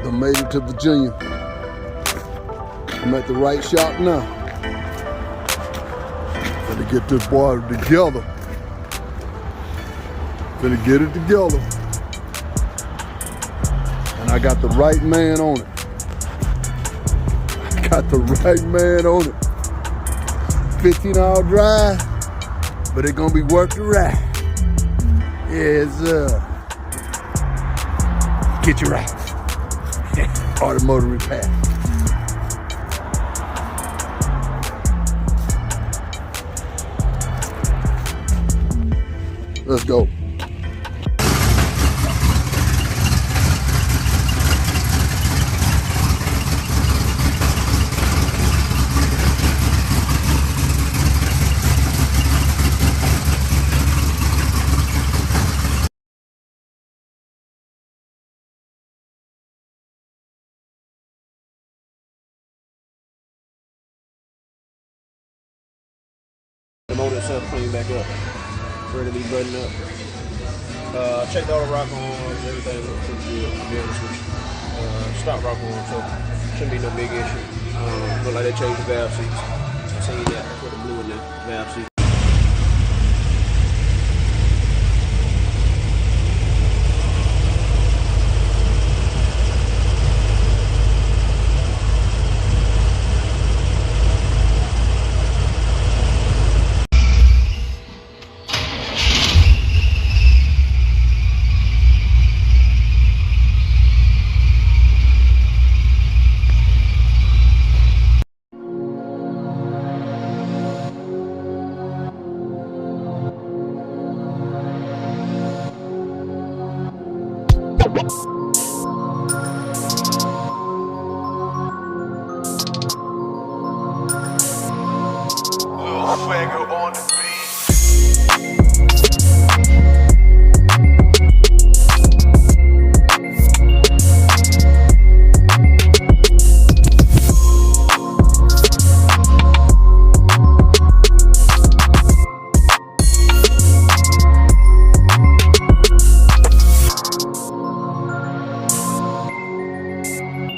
I made it to Virginia. I'm at the right shop now. Finna get this boy together. Finna get it together. And I got the right man on it. I got the right man on it. 15-hour drive, but it's gonna be worth the ride. Yes, get you right. Automotive repair. Let's go. The motor itself cleaned back up, ready to be buttoned up. Checked all the rock arms, everything looks pretty good, to be honest with you. Stock rock arms, so shouldn't be no big issue. Look like they changed the valve seats. I seen that, I put the blue in the valve seat.